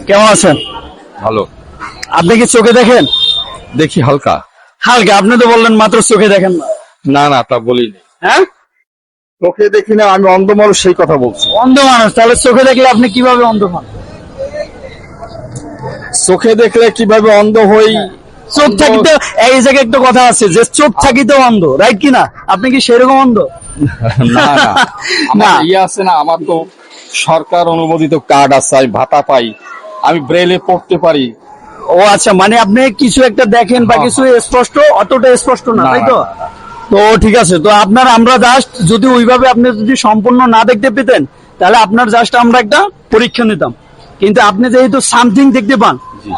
কেমন আছেন? ভালো। আপনি কি চোখে দেখেন? দেখি হালকা। হালকা? আপনি তো বললেন মাত্র চোখে দেখেন না। না না, তা বলিনি। হ্যাঁ, চোখে দেখি না, আমি অন্ধ মানুষ, সেই কথা বলছি। অন্ধ মানুষ? তাহলে চোখে দেখলে আপনি কিভাবে অন্ধ হন? চোখে দেখলে কিভাবে অন্ধ হই? চোখ থাকিতে এই জায়গায় একটা কথা আছে যে চোখ থাকিতেও অন্ধ, রাইট কিনা? আপনি কি সেরকম অন্ধ? না না, না। আমার ইয়ে আছে না, আমার তো সরকার অনুমোদিত কার্ড আছে, আমি ভাতা পাই, আমি ব্রেলে পড়তে পারি। ও আচ্ছা, মানে আপনি কিছু একটা দেখেন বা কিছু স্পষ্ট, অতটা স্পষ্ট না, না, তাই তো? না, না। তো ঠিক আছে, তো আপনার আমরা জাস্ট যদি ওইভাবে আপনি যদি সম্পূর্ণ না দেখতে পেতেন তাহলে আপনার জাস্ট আমরা একটা পরীক্ষা নিতাম, কিন্তু আপনি যেহেতু সামথিং দেখতে পান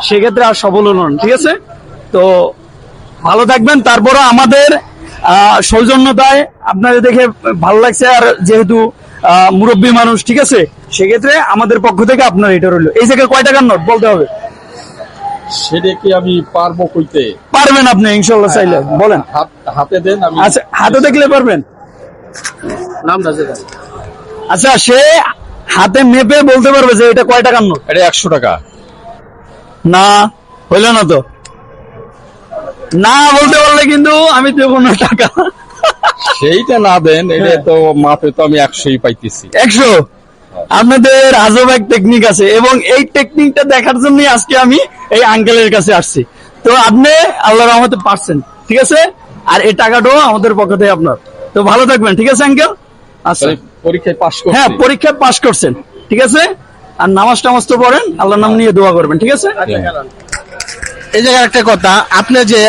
সেক্ষেত্রে আর সফল হলেন। ঠিক আছে, তো ভালো থাকবেন। তারপরে আমাদের সৌজন্যতায় আপনাদের দেখে ভালো লাগছে, আর যেহেতু মুরব্বী মানুষ, ঠিক আছে, সেক্ষেত্রে আমাদের পক্ষ থেকে আপনার এটা রইল। এই জায়গায় কয় টাকার নোট বলতে হবে? সেটা কি আমি পারবো কইতে? পারবেন আপনি ইনশাল্লাহ, চাইলে বলেন। হাতে দেন, আমি আচ্ছা, হাতে দেখলে পারবেন? নামটা যেটা, আচ্ছা, সে হাতে মেপে বলতে পারবে যে এটা কয় টাকার নোট। এটা 100 টাকা। না, হইল না তো। না বলতে পারলে কিন্তু আমি দেবো না টাকা। সেইটা না দেন, এটা তো মাপে তো আমি 100ই পাইতেছি। 100? আপনাদের আজব এক টেকনিক আছে, এবং এই টেকনিকটা দেখার জন্যই আজকে আমি এই আঙ্কেলের কাছে আসছি। তো আপনি আল্লাহর রহমতে পারছেন, ঠিক আছে, আর এই টাকাটাও আমাদের পক্ষ থেকে আপনার। তো ভালো থাকবেন, ঠিক আছে আঙ্কেল? আচ্ছা, পরীক্ষায় পাশ করছি। হ্যাঁ, পরীক্ষায় পাশ করছেন, ঠিক আছে, আর নামাজ টামাজ তো পড়েন, আল্লাহর নাম নিয়ে দোয়া করবেন, ঠিক আছে? এই জায়গায় একটা কথা, আপনি যে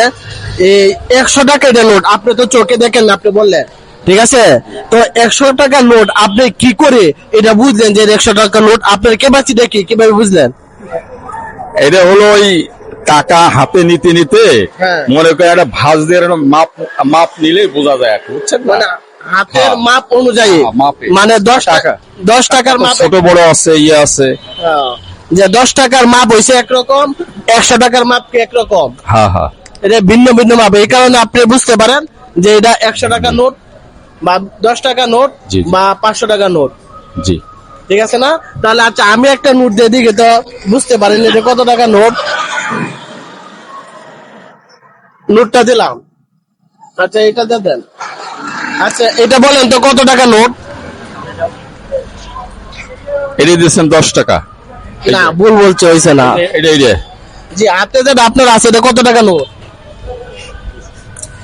এই 100 টাকার নোট আপনি তো চোখে দেখেন না, আপনি বললেন, ঠিক আছে, তো 100 টাকার নোট আপনি কি করে এটা বুঝলেন যে 100 টাকার নোট? আপনার কেবাচি দেখি কিভাবে বুঝলেন? এটা হলো ওই টাকা হাতে নিতে নিতে হ্যাঁ। মনে করেন একটা ভাঁজ দিয়ে একটা মাপ মাপ নিলে বোঝা যায়, আর কি, বুঝছেন না? মানে হাতের হ্যাঁ। মাপ অনুযায়ী, হ্যাঁ, মাপে। মানে 10 টাকা, 10 টাকার মাপ, ছোট বড় আছে, ইয়ে আছে। যে 10 টাকার মাপ হইছে একরকম, 100 টাকার মাপ কি একরকম? হ্যাঁ হ্যাঁ, এটা ভিন্ন ভিন্ন মাপ। এই কারণে আপনি বুঝতে পারেন যে এটা 100 টাকার নোট বা 10 টাকা নোট জি, জি। বা 500 টাকার নোট, জি। ঠিক আছে না? তাহলে আচ্ছা, আমি একটা নোট দিয়ে দিকে তো বুঝতে পারেন এটা কত টাকা নোট। নোটটা দিলাম, আচ্ছা এটা দিয়ে দেন। আচ্ছা, এটা বলেন তো কত টাকা নোট? এটা দিয়েছেন 10 টাকা। না, ভুল বলছে, হয়েছে না। এটা এটা জি, হাতে যেটা আপনার আছে এটা কত টাকা নোট?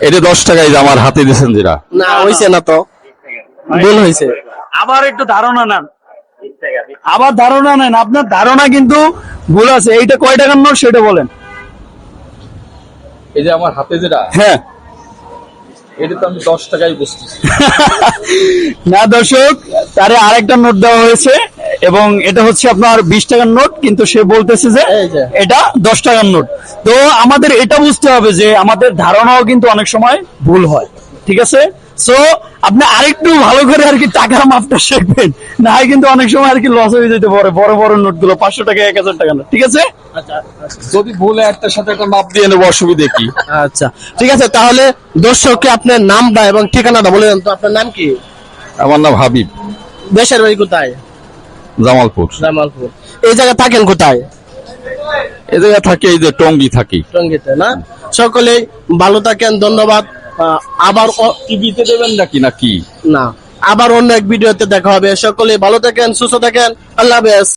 এটা 10 টাকাই যে আমার হাতে দিয়েছেন যেটা। না, হয়েছে না তো, ভুল হয়েছে। আবার একটু ধারণা নেন, আবার ধারণা নেন, আপনার ধারণা কিন্তু ভুল আছে। এইটা কয় টাকার নোট সেটা বলেন। এই যে আমার হাতে যেটা, হ্যাঁ। এটা তো আমি 10 টাকাই বুঝতেছি। না দর্শক, তারে আরেকটা নোট দেওয়া হয়েছে এবং এটা হচ্ছে আপনার 20 টাকার নোট, কিন্তু সে বলতেছে যে এই যে। এটা 10 টাকার নোট। তো আমাদের এটা বুঝতে হবে যে আমাদের ধারণাও কিন্তু অনেক সময় ভুল হয়, ঠিক আছে? সো আপনি আরেকটু ভালো করে আর কি টাকার মাপটা শিখবেন, না হয় কিন্তু অনেক সময় আর কি লস হয়ে যেতে পারে বড় বড় নোট গুলো, 500 টাকা 1000 টাকা নোট, ঠিক আছে? যদি ভুলে একটার সাথে একটা মাপ দিয়ে নেবো, অসুবিধা কি? আচ্ছা, ঠিক আছে, তাহলে দর্শককে আপনার নামটা এবং ঠিকানাটা বলে দেন তো। আপনার নাম কি? আমার নাম হাবিব, দেশের বাড়ি কোথায়? জামালপুর। জামালপুর। এই জায়গায় থাকেন কোথায়? এই জায়গায় থাকি, এই যে টঙ্গী থাকি। টঙ্গীতে না? সকলেই ভালো থাকেন, ধন্যবাদ। আবার টিভিতে দেবেন নাকি নাকি? না, আবার অন্য এক ভিডিওতে দেখা হবে। সকলেই ভালো থাকেন, সুস্থ থাকেন, আল্লাহ হাফেজ।